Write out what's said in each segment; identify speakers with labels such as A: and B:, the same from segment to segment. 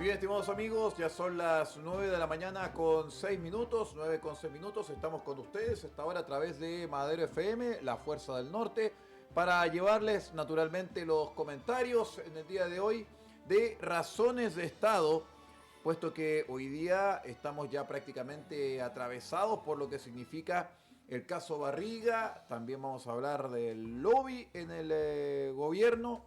A: bien, estimados amigos, ya son las 9 de la mañana con 6 minutos, 9 con 6 minutos, estamos con ustedes esta hora a través de Madero FM, La Fuerza del Norte, para llevarles naturalmente los comentarios en el día de hoy de razones de Estado, puesto que hoy día estamos ya prácticamente atravesados por lo que significa el caso Barriga. También vamos a hablar del lobby en el gobierno.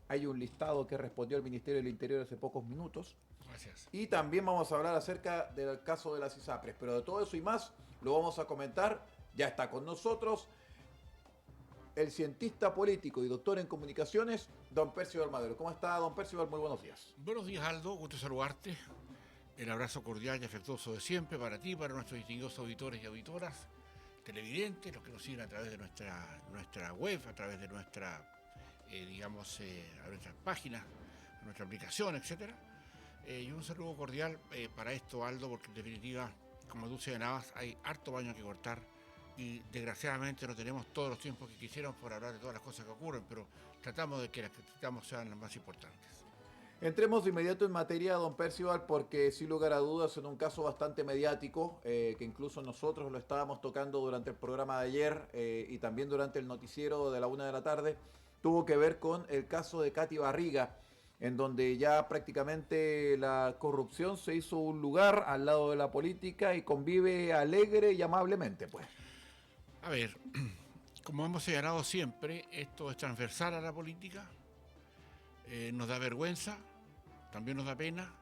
A: Hay un listado que respondió el Ministerio del Interior hace pocos minutos.
B: Gracias.
A: Y también vamos a hablar acerca del caso de las ISAPRES. Pero de todo eso y más lo vamos a comentar. Ya está con nosotros el cientista político y doctor en comunicaciones, don Percival Madero. ¿Cómo está, don Percival? Muy buenos días.
B: Buenos días, Aldo. Gusto saludarte. El abrazo cordial y afectuoso de siempre para ti, para nuestros distinguidos auditores y auditoras, televidentes, los que nos siguen a través de nuestra web, a través de a nuestras páginas, a nuestra aplicación, etcétera. Y un saludo cordial para esto, Aldo, porque en definitiva, como tú señalabas, hay harto baño que cortar y desgraciadamente no tenemos todos los tiempos que quisiéramos por hablar de todas las cosas que ocurren, pero tratamos de que las que tratamos sean las más importantes.
A: Entremos de inmediato en materia, don Percival, porque sin lugar a dudas en un caso bastante mediático, que incluso nosotros lo estábamos tocando durante el programa de ayer y también durante el noticiero de la 1 de la tarde, tuvo que ver con el caso de Katy Barriga, en donde ya prácticamente la corrupción se hizo un lugar al lado de la política y convive alegre y amablemente, pues.
B: A ver, como hemos señalado siempre, esto es transversal a la política, nos da vergüenza, también nos da pena,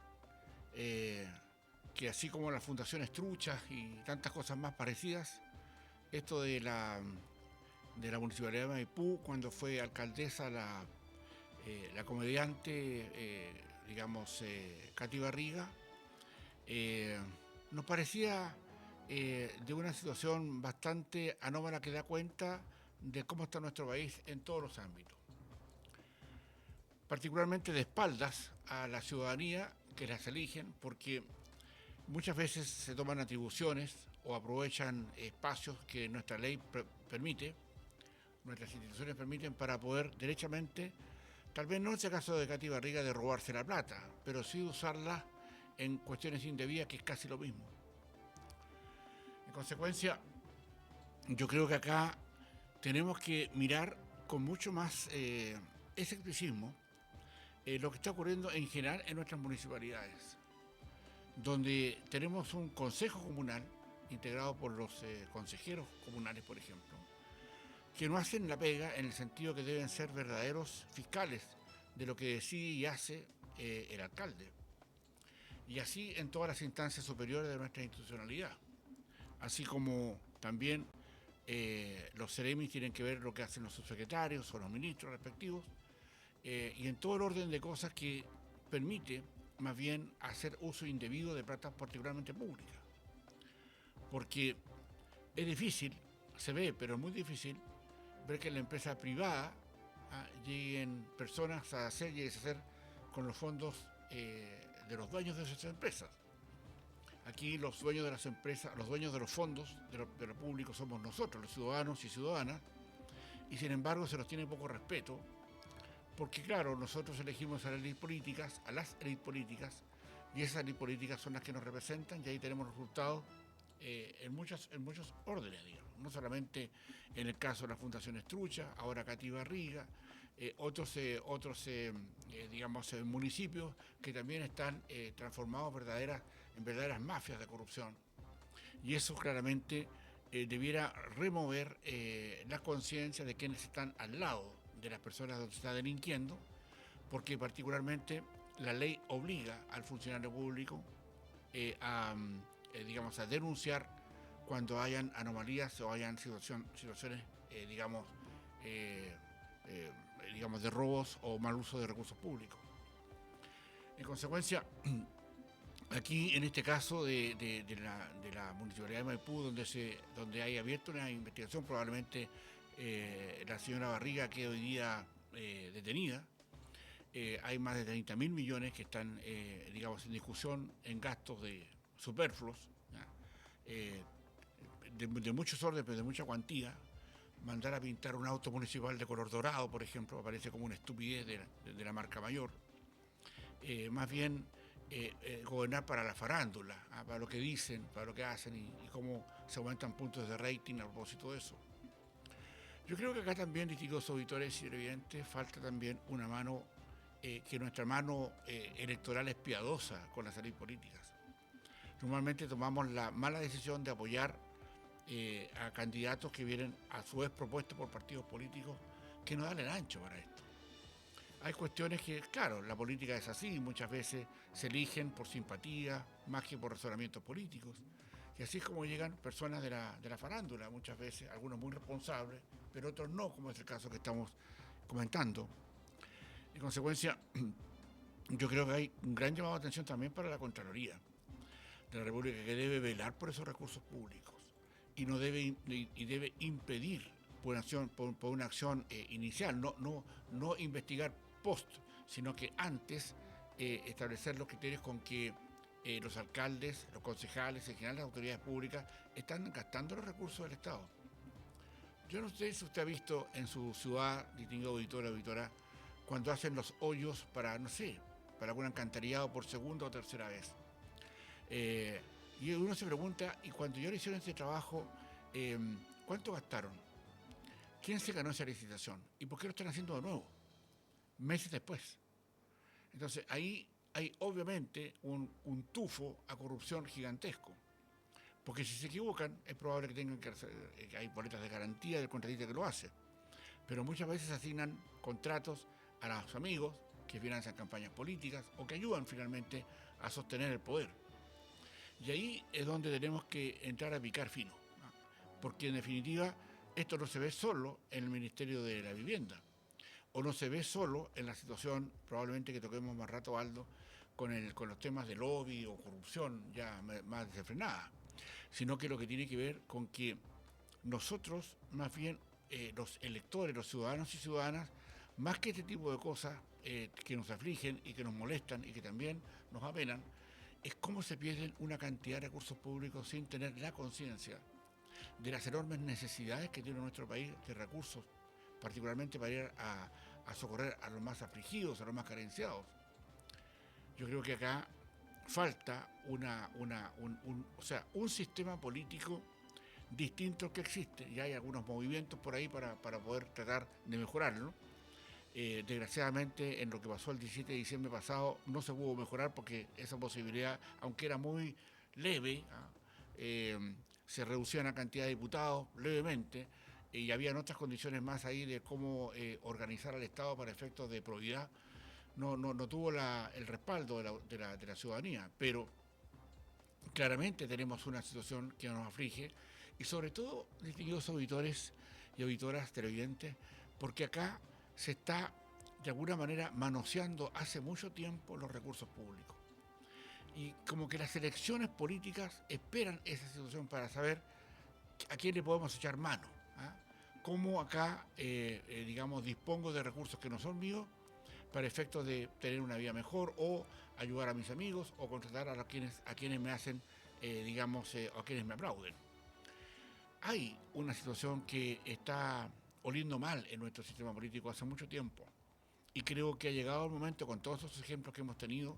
B: que así como las fundaciones truchas y tantas cosas más parecidas, esto de la Municipalidad de Maipú, cuando fue alcaldesa la comediante, Katy Barriga, nos parecía de una situación bastante anómala que da cuenta de cómo está nuestro país en todos los ámbitos. Particularmente de espaldas a la ciudadanía que las eligen, porque muchas veces se toman atribuciones o aprovechan espacios que nuestra ley permite, nuestras instituciones permiten para poder derechamente, tal vez no en ese caso de Katy Barriga de robarse la plata, pero sí usarla en cuestiones indebidas, que es casi lo mismo. En consecuencia, yo creo que acá tenemos que mirar con mucho más escepticismo lo que está ocurriendo en general en nuestras municipalidades, donde tenemos un consejo comunal integrado por los consejeros comunales, por ejemplo, que no hacen la pega en el sentido que deben ser verdaderos fiscales de lo que decide y hace el alcalde. Y así en todas las instancias superiores de nuestra institucionalidad. Así como también los CEREMIs tienen que ver lo que hacen los subsecretarios o los ministros respectivos, y en todo el orden de cosas que permite más bien hacer uso indebido de plata particularmente públicas. Porque es difícil, se ve, pero es muy difícil ver que en la empresa privada lleguen personas a hacer y deshacer con los fondos de los dueños de esas empresas. Aquí los dueños de las empresas, los dueños de los fondos de lo público somos nosotros, los ciudadanos y ciudadanas, y sin embargo se nos tiene poco respeto, porque claro, nosotros elegimos a las élites políticas, y esas élites políticas son las que nos representan, y ahí tenemos resultados en muchos órdenes, digamos. No solamente en el caso de las fundaciones truchas, ahora Katy Barriga, otros municipios que también están transformados en verdaderas mafias de corrupción. Y eso claramente debiera remover la conciencia de quienes están al lado de las personas donde se está delinquiendo, porque particularmente la ley obliga al funcionario público a denunciar cuando hayan anomalías o hayan situaciones, de robos o mal uso de recursos públicos. En consecuencia, aquí en este caso de la Municipalidad de Maipú, donde hay abierto una investigación, probablemente la señora Barriga quede hoy día detenida. Hay más de 30.000 millones que están, en discusión en gastos superfluos, de muchos órdenes, pero de mucha cuantía. Mandar a pintar un auto municipal de color dorado, por ejemplo, parece como una estupidez de la marca mayor. Más bien gobernar para la farándula, para lo que dicen, para lo que hacen y cómo se aumentan puntos de rating a propósito de eso. Yo creo que acá también, distinguidos auditores y televidentes, falta también una mano, que nuestra mano electoral es piadosa con las élites políticas. Normalmente tomamos la mala decisión de apoyar a candidatos que vienen a su vez propuestos por partidos políticos que no dan el ancho para esto. Hay cuestiones que, claro, la política es así, muchas veces se eligen por simpatía, más que por razonamientos políticos. Y así es como llegan personas de la farándula, muchas veces, algunos muy responsables, pero otros no, como es el caso que estamos comentando. En consecuencia, yo creo que hay un gran llamado de atención también para la Contraloría de la República, que debe velar por esos recursos públicos y no debe impedir por una acción inicial, no investigar post, sino que antes establecer los criterios con que los alcaldes, los concejales, en general las autoridades públicas están gastando los recursos del Estado. Yo no sé si usted ha visto en su ciudad, distinguido auditor o auditora, cuando hacen los hoyos para, no sé, para algún alcantarillado por segunda o tercera vez. Y uno se pregunta, y cuando yo le hicieron este trabajo, ¿cuánto gastaron? ¿Quién se ganó esa licitación? ¿Y por qué lo están haciendo de nuevo? Meses después. Entonces ahí hay obviamente un tufo a corrupción gigantesco. Porque si se equivocan, es probable que tengan que hacer, hay boletas de garantía del contratista que lo hace. Pero muchas veces asignan contratos a los amigos que financian campañas políticas o que ayudan finalmente a sostener el poder. Y ahí es donde tenemos que entrar a picar fino, ¿no? Porque en definitiva esto no se ve solo en el Ministerio de la Vivienda, o no se ve solo en la situación, probablemente que toquemos más rato, Aldo, con los temas de lobby o corrupción ya más desenfrenada, sino que lo que tiene que ver con que nosotros, más bien los electores, los ciudadanos y ciudadanas, más que este tipo de cosas que nos afligen y que nos molestan y que también nos apenan, es cómo se pierden una cantidad de recursos públicos sin tener la conciencia de las enormes necesidades que tiene nuestro país de recursos, particularmente para ir a socorrer a los más afligidos, a los más carenciados. Yo creo que acá falta un sistema político distinto al que existe, y hay algunos movimientos por ahí para poder tratar de mejorarlo. Desgraciadamente, en lo que pasó el 17 de diciembre pasado no se pudo mejorar porque esa posibilidad, aunque era muy leve, se reducía la cantidad de diputados levemente, y habían otras condiciones más ahí de cómo organizar al Estado para efectos de probidad. No tuvo el respaldo de la ciudadanía, pero claramente tenemos una situación que nos aflige, y sobre todo, distinguidos auditores y auditoras televidentes, porque acá se está de alguna manera manoseando hace mucho tiempo los recursos públicos. Y como que las elecciones políticas esperan esa situación para saber a quién le podemos echar mano. Cómo acá, digamos, dispongo de recursos que no son míos para efectos de tener una vida mejor, o ayudar a mis amigos, o contratar a quienes me hacen, a quienes me aplauden. Hay una situación que está oliendo mal en nuestro sistema político hace mucho tiempo, y creo que ha llegado el momento, con todos esos ejemplos que hemos tenido,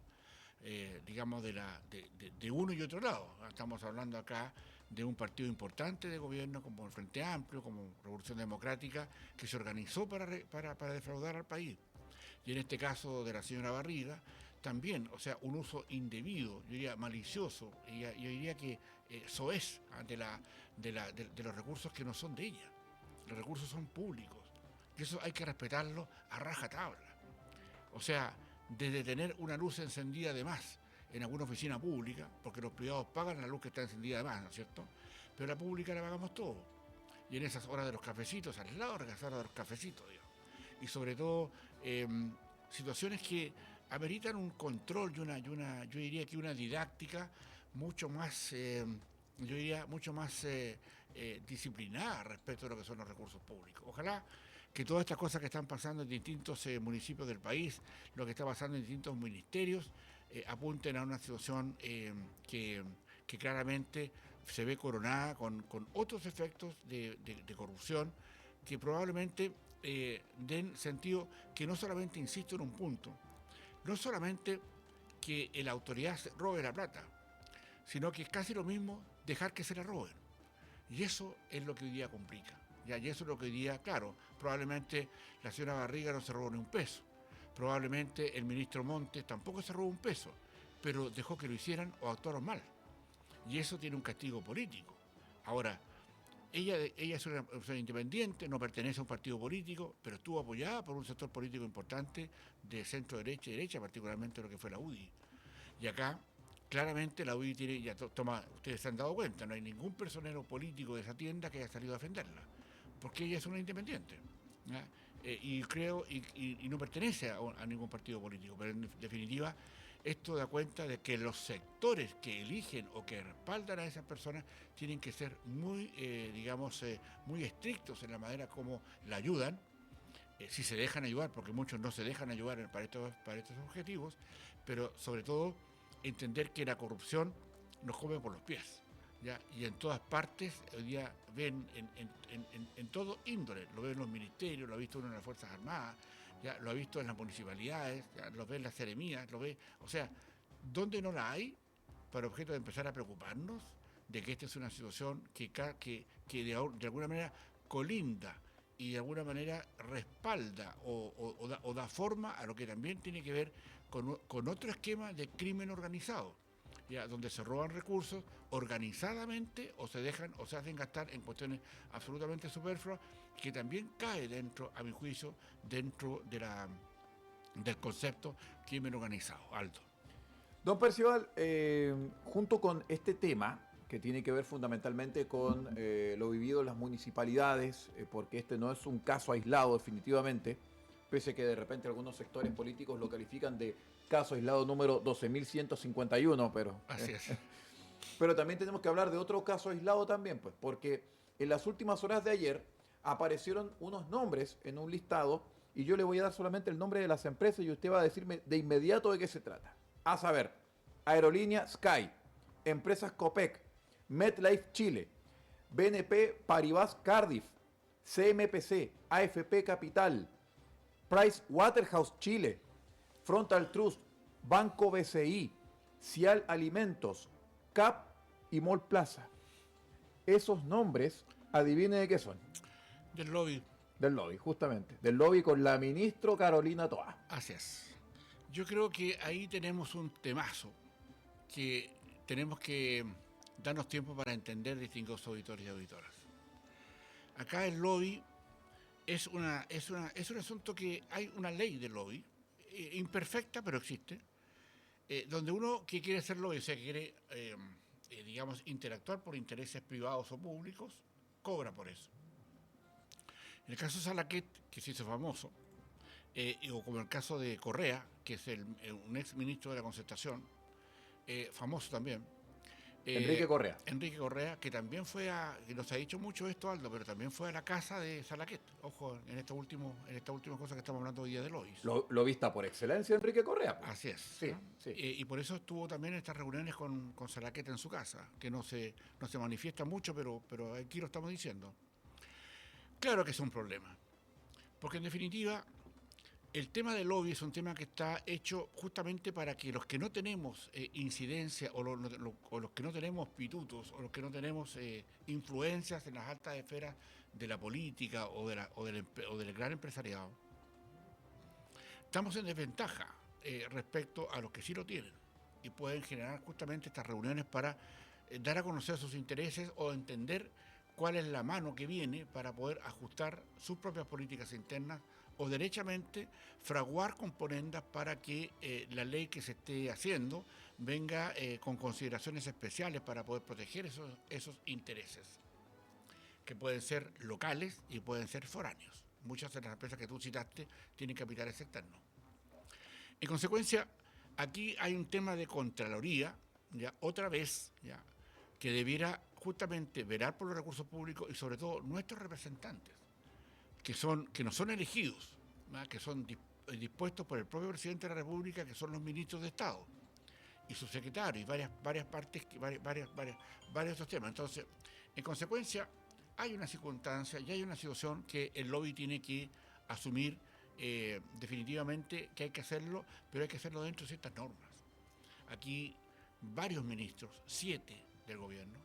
B: de uno y otro lado. Estamos hablando acá de un partido importante de gobierno como el Frente Amplio, como Revolución Democrática, que se organizó para defraudar al país. Y en este caso de la señora Barriga, también, o sea, un uso indebido, yo diría malicioso, y yo diría que soez de los recursos que no son de ella. Los recursos son públicos, y eso hay que respetarlo a rajatabla. O sea, desde tener una luz encendida de más en alguna oficina pública, porque los privados pagan la luz que está encendida de más, ¿no es cierto? Pero la pública la pagamos todo. Y en esas horas de los cafecitos, al lado de las horas de los cafecitos, digamos. Y sobre todo, situaciones que ameritan un control yo diría que una didáctica mucho más, disciplinada respecto a lo que son los recursos públicos. Ojalá que todas estas cosas que están pasando en distintos municipios del país, lo que está pasando en distintos ministerios, apunten a una situación que claramente se ve coronada con otros efectos de corrupción que probablemente den sentido, que no solamente, insisto en un punto, no solamente que la autoridad robe la plata, sino que es casi lo mismo dejar que se la roben. Y eso es lo que hoy día complica. ¿Ya? Y eso es lo que hoy día, claro, probablemente la señora Barriga no se robó ni un peso, probablemente el ministro Montes tampoco se robó un peso, pero dejó que lo hicieran o actuaron mal. Y eso tiene un castigo político. Ahora, ella es una persona independiente, no pertenece a un partido político, pero estuvo apoyada por un sector político importante de centro-derecha y derecha, particularmente lo que fue la UDI. Y acá, claramente, la UDI tiene, ustedes se han dado cuenta, no hay ningún personero político de esa tienda que haya salido a defenderla, porque ella es una independiente. ¿Ya? Y no pertenece a ningún partido político, pero en definitiva, esto da cuenta de que los sectores que eligen o que respaldan a esas personas tienen que ser muy, muy estrictos en la manera como la ayudan, si se dejan ayudar, porque muchos no se dejan ayudar para estos objetivos, pero sobre todo entender que la corrupción nos come por los pies. ¿Ya? Y en todas partes, hoy día ven en todo índole, lo ven en los ministerios, lo ha visto uno en las Fuerzas Armadas, ya lo ha visto en las municipalidades, ya lo ve en las seremías, o sea, ¿dónde no la hay para objeto de empezar a preocuparnos de que esta es una situación que de alguna manera colinda y de alguna manera respalda o da forma a lo que también tiene que ver con otro esquema de crimen organizado, ya, donde se roban recursos organizadamente o se hacen gastar en cuestiones absolutamente superfluas, que también cae dentro, a mi juicio, dentro del concepto crimen organizado. Aldo.
A: Don Percival, junto con este tema, que tiene que ver fundamentalmente con lo vivido en las municipalidades, porque este no es un caso aislado definitivamente, pese que de repente algunos sectores políticos lo califican de caso aislado número 12.151, pero...
B: Así es.
A: Pero también tenemos que hablar de otro caso aislado también, pues, porque en las últimas horas de ayer aparecieron unos nombres en un listado y yo le voy a dar solamente el nombre de las empresas y usted va a decirme de inmediato de qué se trata. A saber, Aerolínea Sky, Empresas Copec, MetLife Chile, BNP Paribas Cardiff, CMPC, AFP Capital, Price Waterhouse Chile, Frontal Trust, Banco BCI, Cial Alimentos, CAP y Mall Plaza. Esos nombres, adivine de qué son.
B: Del lobby.
A: Del lobby, justamente. Del lobby con la ministra Carolina Toá.
B: Así es. Yo creo que ahí tenemos un temazo que tenemos que darnos tiempo para entender, distinguidos auditores y auditoras. Acá el lobby es un asunto que hay una ley del lobby, imperfecta, pero existe, donde uno que quiere hacer lobby, o sea, que quiere, interactuar por intereses privados o públicos, cobra por eso. En el caso de Salaquet, que se hizo famoso, o como el caso de Correa, que es un ex ministro de la Concertación, famoso también.
A: Enrique Correa.
B: Enrique Correa, que también que nos ha dicho mucho esto, Aldo, pero también fue a la casa de Salaquet. Ojo, en esta última cosa que estamos hablando hoy día de lobbies.
A: Lo vista por excelencia Enrique Correa. Pues.
B: Así es.
A: Sí,
B: ¿no?
A: Sí.
B: Y por eso estuvo también en estas reuniones con Salaquet en su casa, que no se manifiesta mucho, pero aquí lo estamos diciendo. Claro que es un problema, porque en definitiva el tema del lobby es un tema que está hecho justamente para que los que no tenemos incidencia o los que no tenemos pitutos o los que no tenemos influencias en las altas esferas de la política o del gran empresariado, estamos en desventaja respecto a los que sí lo tienen y pueden generar justamente estas reuniones para dar a conocer sus intereses o entender cuál es la mano que viene para poder ajustar sus propias políticas internas o derechamente fraguar componendas para que la ley que se esté haciendo venga con consideraciones especiales para poder proteger esos intereses, que pueden ser locales y pueden ser foráneos. Muchas de las empresas que tú citaste tienen capitales externos. En consecuencia, aquí hay un tema de Contraloría, ya otra vez, ya, que debiera justamente velar por los recursos públicos y sobre todo nuestros representantes, que no son elegidos, ¿verdad? Que son dispuestos por el propio presidente de la República, que son los ministros de Estado y sus secretarios y varias partes, varios otros temas. Entonces, en consecuencia, hay una circunstancia y hay una situación que el lobby tiene que asumir definitivamente que hay que hacerlo, pero hay que hacerlo dentro de ciertas normas. aquí varios ministros, 7 del gobierno,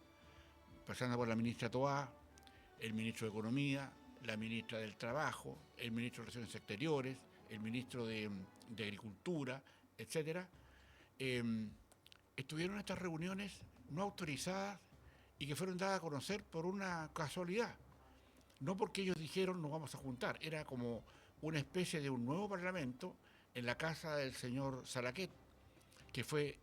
B: pasando por la ministra Toá, el ministro de Economía, la ministra del Trabajo, el ministro de Relaciones Exteriores, el ministro de Agricultura, etcétera, estuvieron en estas reuniones no autorizadas y que fueron dadas a conocer por una casualidad. No porque ellos dijeron nos vamos a juntar, era como una especie de un nuevo parlamento en la casa del señor Salaquet, que fue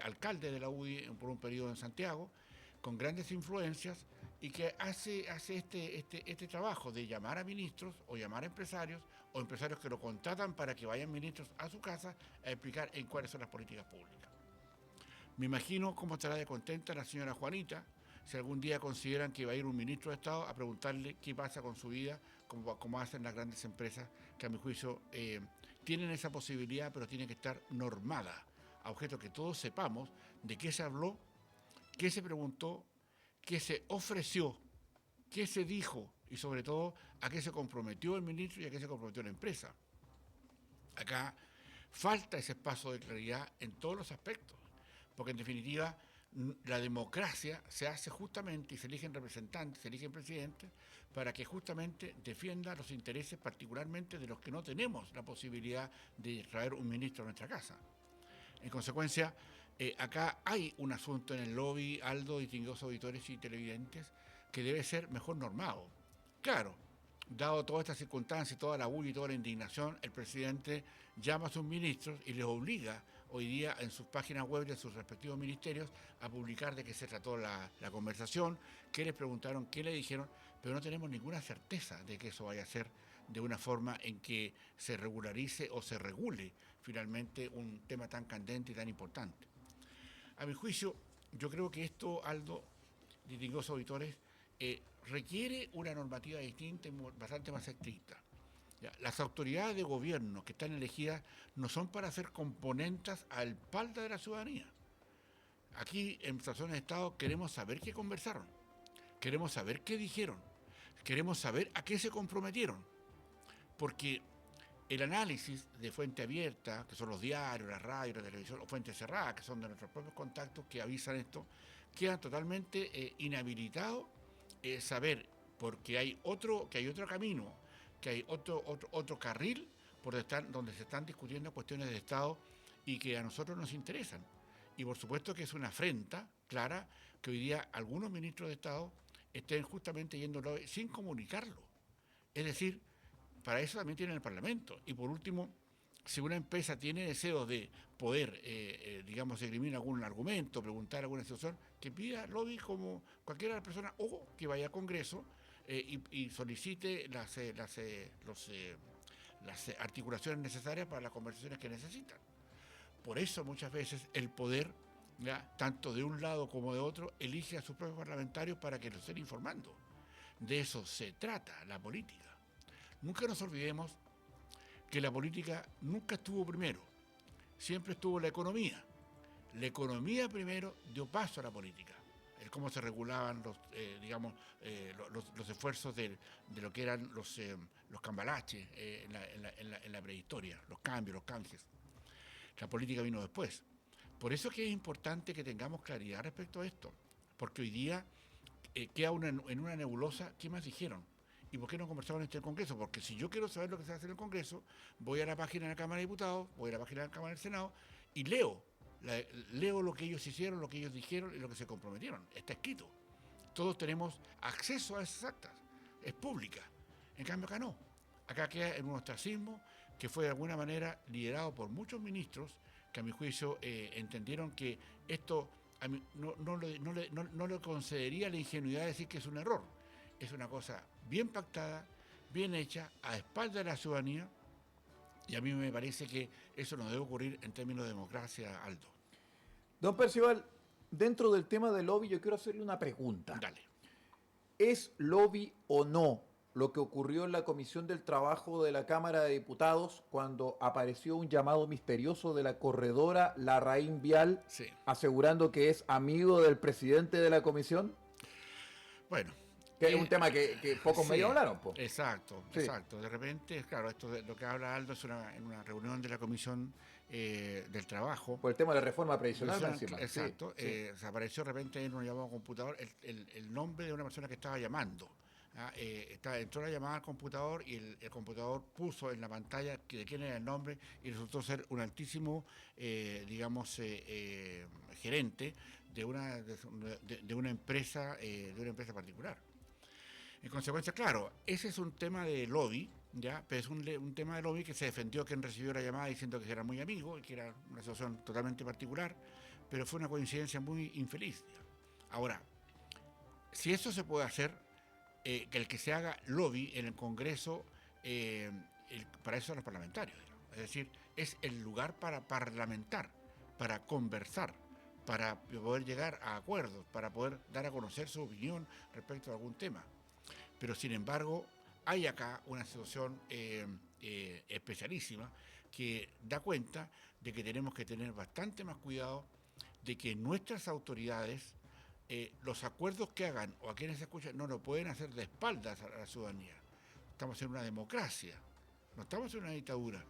B: alcalde de la UDI por un periodo en Santiago, con grandes influencias, y que hace este trabajo de llamar a ministros o llamar a empresarios o empresarios que lo contratan para que vayan ministros a su casa a explicar en cuáles son las políticas públicas. Me imagino cómo estará de contenta la señora Juanita si algún día consideran que va a ir un ministro de Estado a preguntarle qué pasa con su vida, como hacen las grandes empresas, que a mi juicio tienen esa posibilidad, pero tiene que estar normada, a objeto que todos sepamos de qué se habló, qué se preguntó, qué se ofreció, qué se dijo y sobre todo a qué se comprometió el ministro y a qué se comprometió la empresa. Acá falta ese espacio de claridad en todos los aspectos, porque en definitiva la democracia se hace justamente y se eligen representantes, se eligen presidentes para que justamente defienda los intereses particularmente de los que no tenemos la posibilidad de traer un ministro a nuestra casa. En consecuencia, acá hay un asunto en el lobby, Aldo, distinguidos auditores y televidentes, que debe ser mejor normado. Claro, dado todas estas circunstancias, toda la bulla y toda la indignación, el presidente llama a sus ministros y les obliga hoy día en sus páginas web de sus respectivos ministerios a publicar de qué se trató la conversación, qué les preguntaron, qué le dijeron, pero no tenemos ninguna certeza de que eso vaya a ser de una forma en que se regularice o se regule finalmente un tema tan candente y tan importante. A mi juicio, yo creo que esto, Aldo, distinguidos auditores, requiere una normativa distinta y bastante más estricta. ¿Ya? Las autoridades de gobierno que están elegidas no son para ser componentes a espalda de la ciudadanía. Aquí, en Razones de Estado, queremos saber qué conversaron, queremos saber qué dijeron, queremos saber a qué se comprometieron, porque el análisis de fuente abierta, que son los diarios, la radio, la televisión, o fuentes cerradas, que son de nuestros propios contactos que avisan esto, quedan totalmente inhabilitados saber, porque hay otro camino, que hay otro carril donde se están discutiendo cuestiones de Estado y que a nosotros nos interesan. Y por supuesto que es una afrenta clara que hoy día algunos ministros de Estado estén justamente yéndolo sin comunicarlo. Es decir, para eso también tienen el Parlamento. Y por último, si una empresa tiene deseo de poder, esgrimir algún argumento, preguntar alguna situación, que pida lobby como cualquiera de las personas o que vaya al Congreso y solicite las articulaciones necesarias para las conversaciones que necesitan. Por eso muchas veces el poder, ¿ya?, tanto de un lado como de otro, elige a sus propios parlamentarios para que los estén informando. De eso se trata la política. Nunca nos olvidemos que la política nunca estuvo primero, siempre estuvo la economía. La economía primero dio paso a la política, el cómo se regulaban los esfuerzos de lo que eran los cambalaches en la prehistoria, los cambios, los canjes. La política vino después. Por eso es que es importante que tengamos claridad respecto a esto, porque hoy día queda en una nebulosa. ¿Qué más dijeron? ¿Y por qué no conversamos en el Congreso? Porque si yo quiero saber lo que se hace en el Congreso, voy a la página de la Cámara de Diputados, voy a la página de la Cámara del Senado y leo lo que ellos hicieron, lo que ellos dijeron y lo que se comprometieron. Está escrito. Todos tenemos acceso a esas actas. Es pública. En cambio acá no. Acá queda en un ostracismo que fue de alguna manera liderado por muchos ministros que a mi juicio entendieron que esto no le concedería la ingenuidad de decir que es un error. Es una cosa bien pactada, bien hecha, a espaldas de la ciudadanía, y a mí me parece que eso no debe ocurrir en términos de democracia, Aldo.
A: Don Percival, dentro del tema del lobby yo quiero hacerle una pregunta.
B: Dale.
A: ¿Es lobby o no lo que ocurrió en la Comisión del Trabajo de la Cámara de Diputados cuando apareció un llamado misterioso de la corredora Larraín Vial,
B: sí,
A: asegurando que es amigo del presidente de la comisión?
B: Bueno.
A: Que es un tema que pocos medios hablaron, po.
B: Exacto. De repente, claro, esto de lo que habla Aldo es en una reunión de la Comisión del trabajo.
A: Por el tema de la reforma previsional encima.
B: Exacto.
A: Sí, sí.
B: Se apareció de repente en un llamado computador el nombre de una persona que estaba llamando. Entró la llamada al computador y el computador puso en la pantalla de quién era el nombre y resultó ser un altísimo, gerente de una empresa particular. En consecuencia, claro, ese es un tema de lobby, ¿ya? Pero es un tema de lobby que se defendió quien recibió la llamada diciendo que era muy amigo y que era una situación totalmente particular, pero fue una coincidencia muy infeliz. ¿Ya? Ahora, si eso se puede hacer, que el que se haga lobby en el Congreso, para eso son los parlamentarios, digamos. Es decir, es el lugar para parlamentar, para conversar, para poder llegar a acuerdos, para poder dar a conocer su opinión respecto a algún tema. Pero sin embargo, hay acá una situación especialísima que da cuenta de que tenemos que tener bastante más cuidado de que nuestras autoridades, los acuerdos que hagan o a quienes se escuchan, no lo pueden hacer de espaldas a la ciudadanía. Estamos en una democracia, no estamos en una dictadura.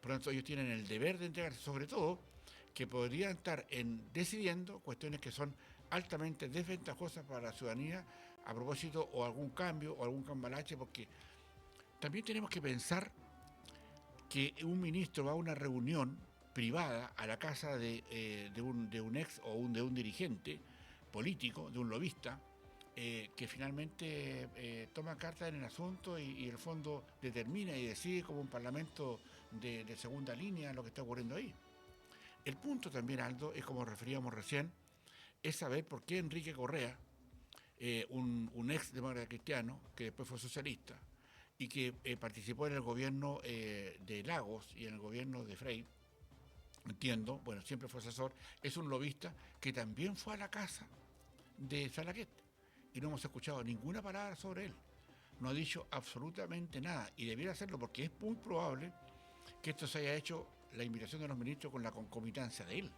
B: Por lo tanto, ellos tienen el deber de entregarse, sobre todo, que podrían estar decidiendo cuestiones que son altamente desventajosas para la ciudadanía a propósito o algún cambio o algún cambalache, porque también tenemos que pensar que un ministro va a una reunión privada a la casa de un ex o de un dirigente político, de un lobista, que finalmente toma carta en el asunto y el fondo determina y decide como un parlamento de segunda línea lo que está ocurriendo ahí. El punto también, Aldo, es como referíamos recién, es saber por qué Enrique Correa, un ex demócrata cristiano, que después fue socialista, y que participó en el gobierno de Lagos y en el gobierno de Frei, entiendo, bueno, siempre fue asesor, es un lobista que también fue a la casa de Salaquet, y no hemos escuchado ninguna palabra sobre él. No ha dicho absolutamente nada, y debiera hacerlo porque es muy probable que esto se haya hecho, la invitación de los ministros, con la concomitancia de él.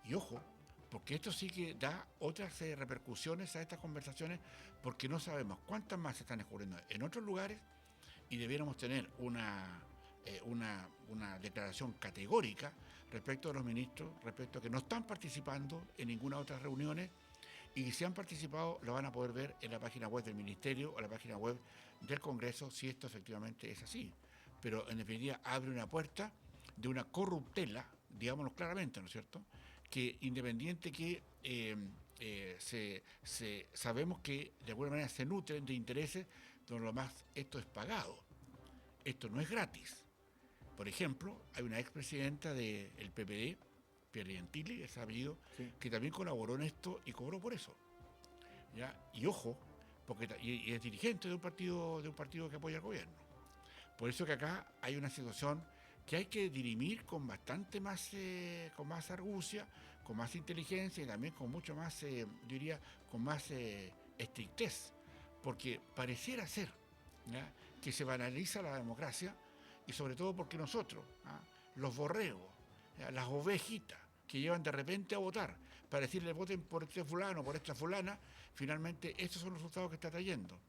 B: Y ojo, porque esto sí que da otras repercusiones a estas conversaciones, porque no sabemos cuántas más se están ocurriendo en otros lugares y debiéramos tener una declaración categórica respecto a los ministros, respecto a que no están participando en ninguna otra reuniones y si han participado lo van a poder ver en la página web del Ministerio o la página web del Congreso si esto efectivamente es así. Pero en definitiva abre una puerta de una corruptela, digámoslo claramente, ¿no es cierto?, que independiente que sabemos que de alguna manera se nutren de intereses donde lo más esto es pagado. Esto no es gratis. Por ejemplo, hay una expresidenta del PPD, Pierre Gentili, es sabido, sí, que también colaboró en esto y cobró por eso. ¿Ya? Y ojo, porque y es dirigente de un partido que apoya al gobierno. Por eso que acá hay una situación que hay que dirimir con bastante más, con más argucia, con más inteligencia y también con mucho más, yo diría, con más estrictez, porque pareciera ser, ¿ya?, que se banaliza la democracia y sobre todo porque nosotros, los borregos, ¿ya?, las ovejitas que llevan de repente a votar para decirle voten por este fulano, por esta fulana, finalmente estos son los resultados que está trayendo.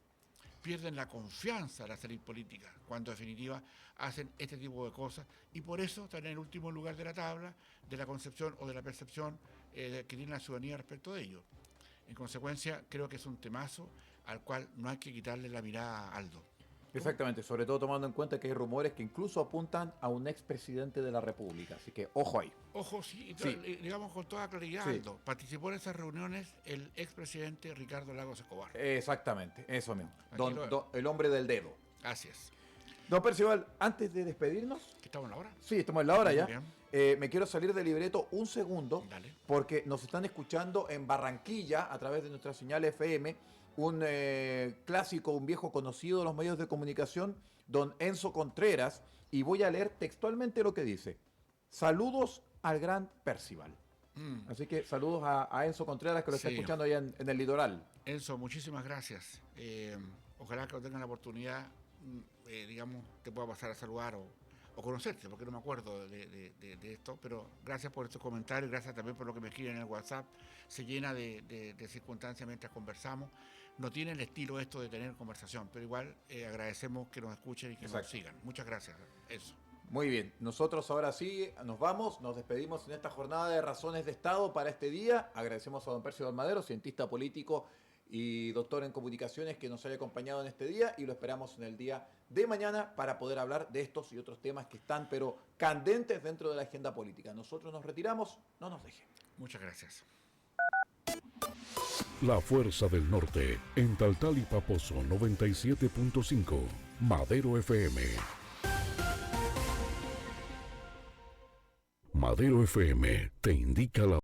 B: Pierden la confianza a la élite política, cuando en definitiva hacen este tipo de cosas, y por eso están en el último lugar de la tabla de la concepción o de la percepción que tiene la ciudadanía respecto de ello. En consecuencia, creo que es un temazo al cual no hay que quitarle la mirada a Aldo.
A: Exactamente, sobre todo tomando en cuenta que hay rumores que incluso apuntan a un expresidente de la República, así que ojo ahí.
B: Ojo, sí, digamos con toda claridad, sí, Aldo, participó en esas reuniones el expresidente Ricardo Lagos Escobar.
A: Exactamente, eso mismo, el hombre del dedo.
B: Así es.
A: Don Percival, antes de despedirnos...
B: ¿Estamos en la hora?
A: Sí, estamos en la hora ya. Me quiero salir del libreto un segundo.
B: Dale.
A: Porque nos están escuchando en Barranquilla a través de nuestra señal FM, un clásico, un viejo conocido de los medios de comunicación, don Enzo Contreras, y voy a leer textualmente lo que dice. Saludos al gran Percival. Así que saludos a Enzo Contreras, que lo está escuchando allá en el litoral.
B: Enzo, muchísimas gracias. Ojalá que tengan la oportunidad, digamos, te pueda pasar a saludar o conocerte, porque no me acuerdo de esto, pero gracias por estos comentarios, gracias también por lo que me escriben en el WhatsApp. Se llena de circunstancias mientras conversamos. No tiene el estilo esto de tener conversación, pero igual agradecemos que nos escuchen y que nos sigan. Muchas gracias, eso.
A: Muy bien, nosotros ahora sí nos vamos, nos despedimos en esta jornada de Razones de Estado para este día. Agradecemos a don Percio Almadero, cientista político y doctor en comunicaciones, que nos haya acompañado en este día, y lo esperamos en el día de mañana para poder hablar de estos y otros temas que están pero candentes dentro de la agenda política. Nosotros nos retiramos, no nos dejen.
B: Muchas gracias.
C: La Fuerza del Norte, en Taltal y Paposo 97.5, Madero FM. Madero FM te indica la